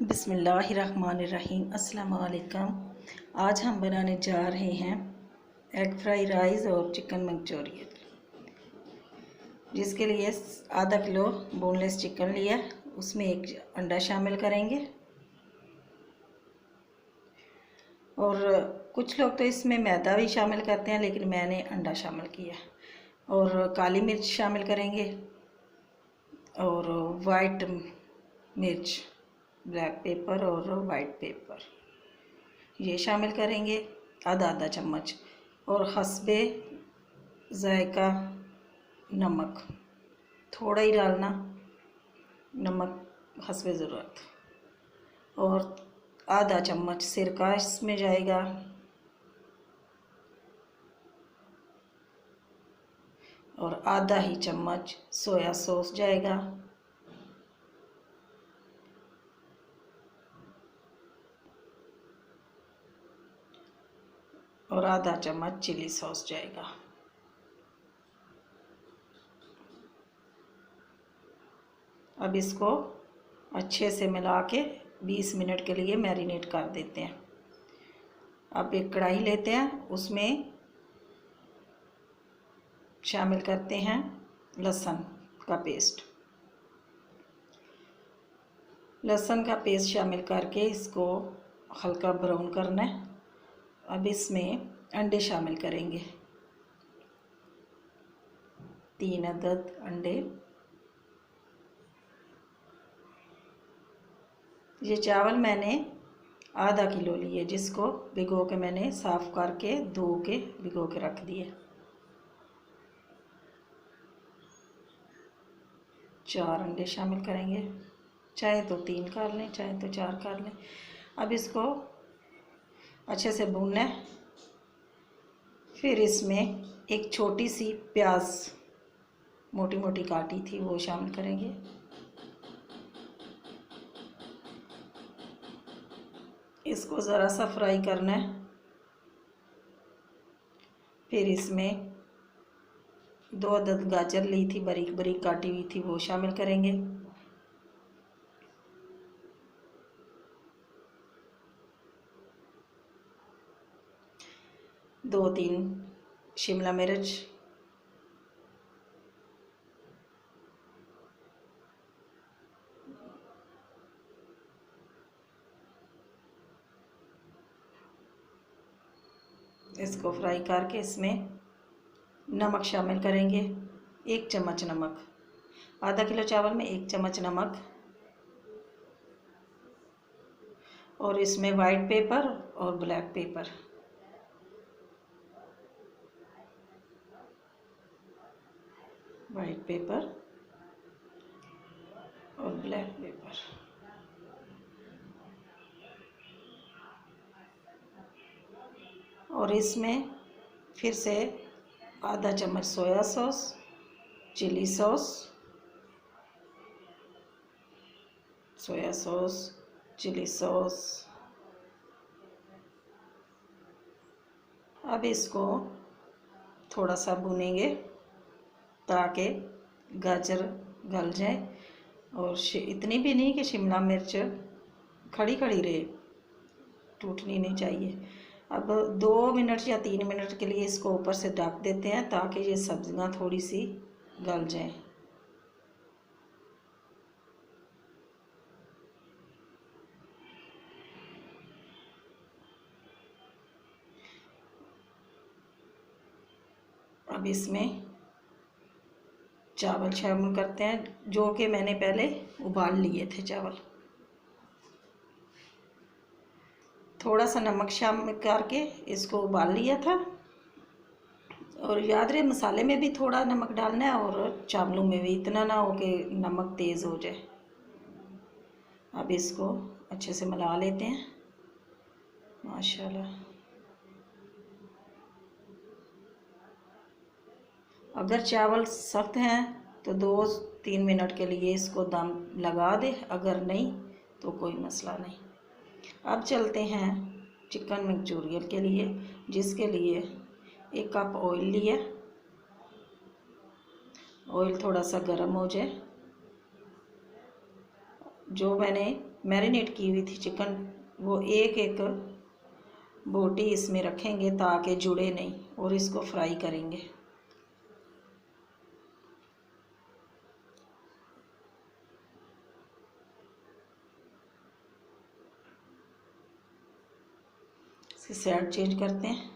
बिस्मिल्लाहिर्रहमानिर्रहीम। अस्सलाम वालेकुम। आज हम बनाने जा रहे हैं एग फ्राई राइस और चिकन मंचूरियन, जिसके लिए आधा किलो बोनलेस चिकन लिया, उसमें एक अंडा शामिल करेंगे। और कुछ लोग तो इसमें मैदा भी शामिल करते हैं, लेकिन मैंने अंडा शामिल किया। और काली मिर्च शामिल करेंगे और वाइट मिर्च, ब्लैक पेपर और वाइट पेपर ये शामिल करेंगे, आधा आधा चम्मच। और हस्बे जायका नमक थोड़ा ही डालना, नमक हस्बे ज़रूरत। और आधा चम्मच सिरका इसमें जाएगा। और आधा ही चम्मच सोया सॉस जाएगा। और आधा चम्मच चिली सॉस जाएगा। अब इसको अच्छे से मिला के 20 मिनट के लिए मैरिनेट कर देते हैं। अब एक कढ़ाई लेते हैं, उसमें शामिल करते हैं लहसुन का पेस्ट। लहसुन का पेस्ट शामिल करके इसको हल्का ब्राउन करना है। अब इसमें अंडे शामिल करेंगे, 3 अदद अंडे। ये चावल मैंने आधा किलो लिए, जिसको भिगो के मैंने साफ़ करके धो के भिगो के रख दिए। 4 अंडे शामिल करेंगे, चाहे तो 3 कर लें, चाहे तो 4 कर लें। अब इसको अच्छे से भूनना है। फिर इसमें एक छोटी सी प्याज मोटी मोटी काटी थी वो शामिल करेंगे। इसको ज़रा सा फ्राई करना है। फिर इसमें 2 अदद गाजर ली थी, बारीक बारीक काटी हुई थी, वो शामिल करेंगे। दो 3 शिमला मिर्च, इसको फ्राई करके इसमें नमक शामिल करेंगे, 1 चम्मच नमक। आधा किलो चावल में 1 चम्मच नमक। और इसमें वाइट पेपर और ब्लैक पेपर। वाइट पेपर और ब्लैक पेपर। और इसमें फिर से आधा चम्मच soya sauce, chilli sauce, soya sauce, chilli sauce. अब इसको थोड़ा सा भूनेंगे ताकि गाजर गल जाए। और इतनी भी नहीं कि शिमला मिर्च खड़ी खड़ी रहे, टूटनी नहीं चाहिए। अब 2 मिनट या 3 मिनट के लिए इसको ऊपर से ढक देते हैं ताकि ये सब्जियां थोड़ी सी गल जाएं। अब इसमें चावल शामिल करते हैं, जो कि मैंने पहले उबाल लिए थे चावल। थोड़ा सा नमक शामिल करके इसको उबाल लिया था। और याद रहे, मसाले में भी थोड़ा नमक डालना है और चावलों में भी, इतना ना हो कि नमक तेज़ हो जाए। अब इसको अच्छे से मिला लेते हैं माशाल्लाह। अगर चावल सख्त हैं तो 2-3 मिनट के लिए इसको दम लगा दे, अगर नहीं तो कोई मसला नहीं। अब चलते हैं चिकन मंचूरियन के लिए, जिसके लिए 1 कप ऑयल लिया। ऑयल थोड़ा सा गर्म हो जाए, जो मैंने मैरिनेट की हुई थी चिकन, वो एक एक बोटी इसमें रखेंगे ताकि जुड़े नहीं, और इसको फ्राई करेंगे। इसकी साइड चेंज करते हैं।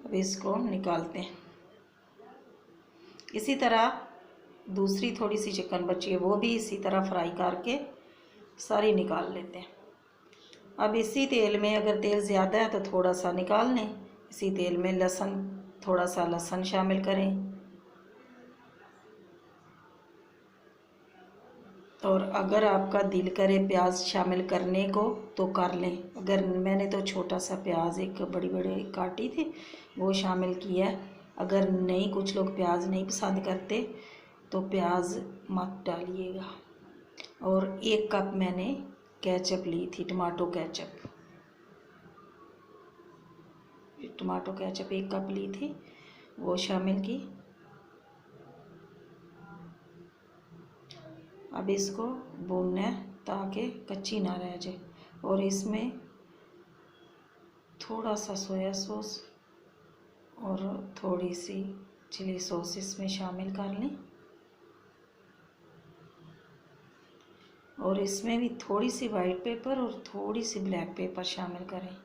अब इसको निकालते हैं। इसी तरह दूसरी थोड़ी सी चिकन बची है, वो भी इसी तरह फ्राई करके सारी निकाल लेते हैं। अब इसी तेल में, अगर तेल ज़्यादा है तो थोड़ा सा निकाल लें। इसी तेल में लहसुन, थोड़ा सा लहसुन शामिल करें, और अगर आपका दिल करे प्याज शामिल करने को तो कर लें। अगर मैंने तो छोटा सा प्याज एक बड़ी बड़ी काटी थी वो शामिल किया है। अगर नहीं, कुछ लोग प्याज नहीं पसंद करते तो प्याज मत डालिएगा। और 1 कप मैंने केचप ली थी, टमाटो केचप। 1 कप ली थी, वो शामिल की। अब इसको भूनना है ताकि कच्ची ना रह जाए। और इसमें थोड़ा सा सोया सॉस और थोड़ी सी चिली सॉस इसमें शामिल कर लें। और इसमें भी थोड़ी सी वाइट पेपर और थोड़ी सी ब्लैक पेपर शामिल करें।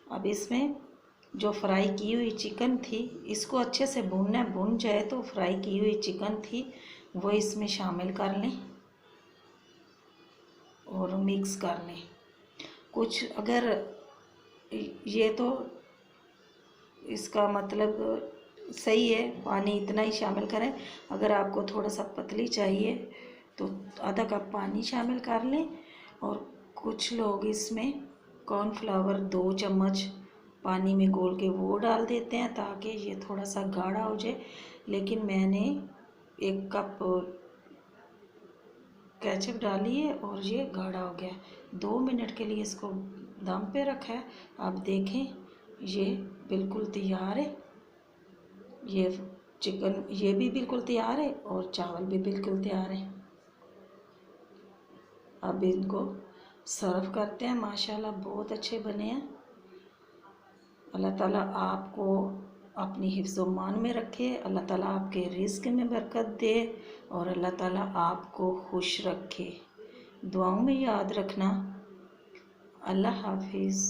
अब इसमें जो फ्राई की हुई चिकन थी, इसको अच्छे से भूनना, भून जाए तो फ्राई की हुई चिकन थी वो इसमें शामिल कर लें और मिक्स कर लें। कुछ अगर ये तो इसका मतलब सही है, पानी इतना ही शामिल करें। अगर आपको थोड़ा सा पतली चाहिए तो आधा कप पानी शामिल कर लें। और कुछ लोग इसमें कॉर्नफ्लावर 2 चम्मच पानी में घोल के वो डाल देते हैं ताकि ये थोड़ा सा गाढ़ा हो जाए। लेकिन मैंने 1 कप केचप डाली है और ये गाढ़ा हो गया। 2 मिनट के लिए इसको दम पे रखा है। आप देखें ये बिल्कुल तैयार है। ये चिकन ये भी बिल्कुल तैयार है और चावल भी बिल्कुल तैयार है। अब इनको सर्व करते हैं। माशाल्लाह बहुत अच्छे बने हैं। अल्लाह ताला आपको अपनी हिफ्ज़-ओ-मान में रखे, अल्लाह ताला आपके रिज़्क़ में बरकत दे और अल्लाह ताला आपको खुश रखे। दुआओं में याद रखना। अल्लाह हाफिज़।